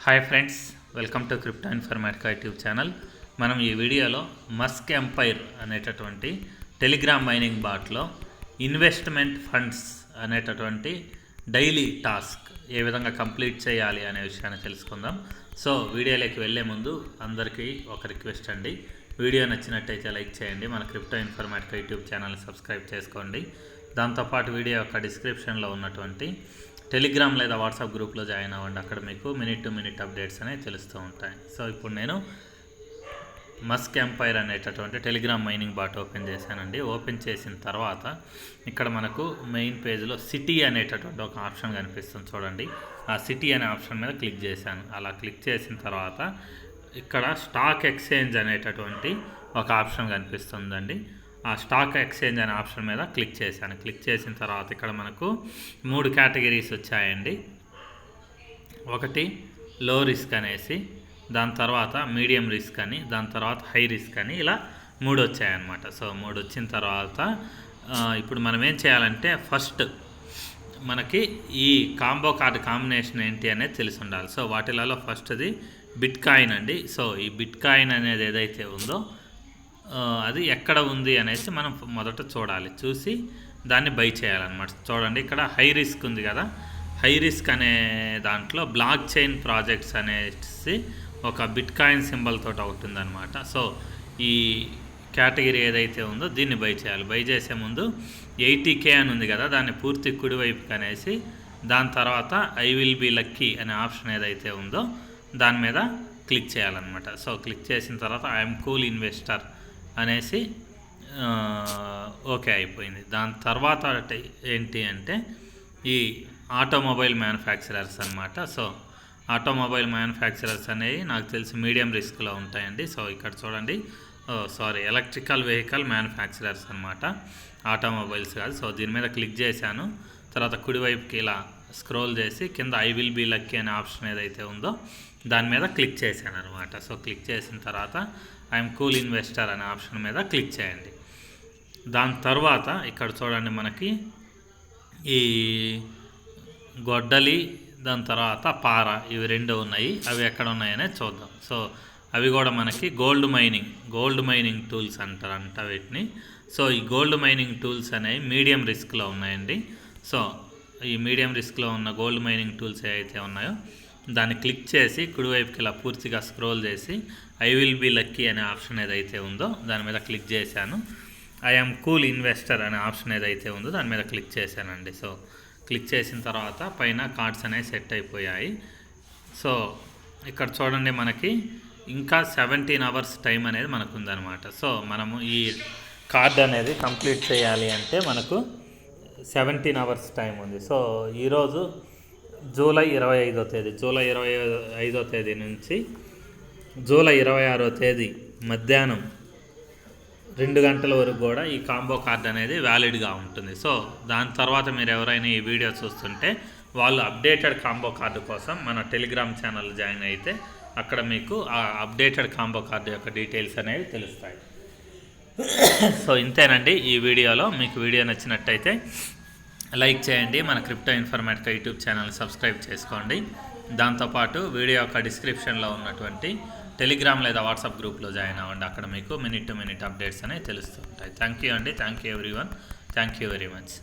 Hi friends, welcome to crypto Informatica YouTube channel. మనం ఈ వీడియోలో మస్క్ ఎంపైర్ అనేటటువంటి టెలిగ్రామ్ మైనింగ్ బాట్లో ఇన్వెస్ట్మెంట్ ఫండ్స్ అనేటటువంటి డైలీ టాస్క్ ఏ విధంగా కంప్లీట్ చేయాలి అనే విషయాన్ని తెలుసుకుందాం. సో వీడియోలోకి వెళ్ళే ముందు అందరికీ ఒక రిక్వెస్ట్ అండి, వీడియో నచ్చినట్టయితే లైక్ చేయండి, మన క్రిప్టో ఇన్ఫర్మేటికా యూట్యూబ్ ఛానల్ని సబ్స్క్రైబ్ చేసుకోండి. దాంతోపాటు వీడియో యొక్క డిస్క్రిప్షన్లో ఉన్నటువంటి టెలిగ్రామ్ లేదా వాట్సాప్ గ్రూప్లో జాయిన్ అవ్వండి. అక్కడ మీకు మినిట్ టు మినిట్ అప్డేట్స్ అనేవి తెలుస్తూ ఉంటాయి. సో ఇప్పుడు నేను మస్క్ ఎంపైర్ అనేటటువంటి టెలిగ్రామ్ మైనింగ్ బాట్ ఓపెన్ చేశానండి. ఓపెన్ చేసిన తర్వాత ఇక్కడ మనకు మెయిన్ పేజ్లో సిటీ అనేటటువంటి ఒక ఆప్షన్ కనిపిస్తుంది చూడండి. ఆ సిటీ అనే ఆప్షన్ మీద క్లిక్ చేశాను. అలా క్లిక్ చేసిన తర్వాత ఇక్కడ స్టాక్ ఎక్స్చేంజ్ అనేటటువంటి ఒక ఆప్షన్ కనిపిస్తుందండి. ఆ స్టాక్ ఎక్స్చేంజ్ అనే ఆప్షన్ మీద క్లిక్ చేశాను. క్లిక్ చేసిన తర్వాత ఇక్కడ మనకు 3 కేటగిరీస్ వచ్చాయండి. ఒకటి లో రిస్క్ అనేసి, దాని తర్వాత మీడియం రిస్క్ అని, దాని తర్వాత హై రిస్క్ అని, ఇలా 3 వచ్చాయన్నమాట. సో 3 వచ్చిన తర్వాత ఇప్పుడు మనం ఏం చేయాలంటే ఫస్ట్ మనకి ఈ కాంబో కార్డు కాంబినేషన్ ఏంటి అనేది తెలిసి ఉండాలి. సో వాటిలలో ఫస్ట్ది బిట్ కాయిన్ అండి. సో ఈ బిట్ కాయిన్ అనేది ఏదైతే ఉందో అది ఎక్కడ ఉంది అనేసి మనం మొదట చూడాలి. చూసి దాన్ని బై చేయాలన్నమాట. చూడండి ఇక్కడ హై రిస్క్ ఉంది కదా, హై రిస్క్ అనే దాంట్లో బ్లాక్ చైన్ ప్రాజెక్ట్స్ అనేసి ఒక బిట్ కాయిన్ సింబల్ తోటి ఒకటి ఉందన్నమాట. సో ఈ కేటగిరీ ఏదైతే ఉందో దీన్ని బై చేయాలి. బై చేసే ముందు 80K అని ఉంది కదా, దాన్ని పూర్తి కుడివైపుకి అనేసి దాని తర్వాత ఐ విల్ బీ లక్కీ అనే ఆప్షన్ ఏదైతే ఉందో దాని మీద క్లిక్ చేయాలన్నమాట. సో క్లిక్ చేసిన తర్వాత ఐఎమ్ కూల్ ఇన్వెస్టర్ అనేసి ఓకే అయిపోయింది. దాని తర్వాత ఏంటి అంటే ఈ ఆటోమొబైల్ మ్యానుఫ్యాక్చరర్స్ అన్నమాట. సో ఆటోమొబైల్ మ్యానుఫ్యాక్చరర్స్ అనేవి నాకు తెలిసి మీడియం రిస్క్లో ఉంటాయండి. సో ఇక్కడ చూడండి, ఎలక్ట్రికల్ వెహికల్ మ్యానుఫ్యాక్చరర్స్ అనమాట, ఆటోమొబైల్స్ కాదు. సో దీని మీద క్లిక్ చేశాను. తర్వాత కుడివైపుకి ఇలా స్క్రోల్ చేసి కింద ఐ విల్ బీ లక్కీ అనే ఆప్షన్ ఏదైతే ఉందో దాని మీద క్లిక్ చేశాను అనమాట. సో క్లిక్ చేసిన తర్వాత ఐఎమ్ కూల్ ఇన్వెస్టర్ అనే ఆప్షన్ మీద క్లిక్ చేయండి. దాని తర్వాత ఇక్కడ చూడండి మనకి ఈ గొడ్డలి, దాని తర్వాత పార, ఇవి 2 ఉన్నాయి. అవి ఎక్కడ ఉన్నాయనే చూద్దాం. సో అవి కూడా మనకి గోల్డ్ మైనింగ్ టూల్స్ అంటారంట వీటిని. సో ఈ గోల్డ్ మైనింగ్ టూల్స్ అనేవి మీడియం రిస్క్లో ఉన్నాయండి. సో ఈ మీడియం రిస్క్లో ఉన్న గోల్డ్ మైనింగ్ టూల్స్ ఏవైతే ఉన్నాయో దాన్ని క్లిక్ చేసి కుడివైపుకి ఇలా పూర్తిగా స్క్రోల్ చేసి ఐ విల్ బీ లక్కీ అనే ఆప్షన్ ఏదైతే ఉందో దాని మీద క్లిక్ చేశాను. ఐఎమ్ కూల్ ఇన్వెస్టర్ అనే ఆప్షన్ ఏదైతే ఉందో దాని మీద క్లిక్ చేశానండి. సో క్లిక్ చేసిన తర్వాత పైన కార్డ్స్ అనేవి సెట్ అయిపోయాయి. సో ఇక్కడ చూడండి మనకి ఇంకా 17 అవర్స్ టైం అనేది మనకు ఉందన్నమాట. సో మనము ఈ కార్డ్ అనేది కంప్లీట్ చేయాలి అంటే మనకు 17 అవర్స్ టైం ఉంది. సో ఈరోజు జూలై 25వ తేదీ, జూలై 25వ తేదీ నుంచి జూలై 26వ తేదీ మధ్యాహ్నం 2 గంటల వరకు కూడా ఈ కాంబో కార్డ్ అనేది వ్యాలిడ్గా ఉంటుంది. సో దాని తర్వాత మీరు ఎవరైనా ఈ వీడియో చూస్తుంటే వాళ్ళు అప్డేటెడ్ కాంబో కార్డు కోసం మన టెలిగ్రామ్ ఛానల్ జాయిన్ అయితే అక్కడ మీకు ఆ అప్డేటెడ్ కాంబో కార్డు యొక్క డీటెయిల్స్ అనేవి తెలుస్తాయి. సో ఇంతేనండి ఈ వీడియోలో. మీకు వీడియో నచ్చినట్టయితే లైక్ చేయండి, మన crypto Informatica YouTube channel subscribe చేసుకోండి. దాంతోపాటు వీడియో యొక్క డిస్క్రిప్షన్లో ఉన్నటువంటి టెలిగ్రామ్ లేదా వాట్సాప్ గ్రూప్లో జాయిన్ అవ్వండి. అక్కడ మీకు మినిట్ టు మినిట్ అప్డేట్స్ అనేవి తెలుస్తూ ఉంటాయి. థ్యాంక్ యూ అండి. Thank you everyone. Thank you very much.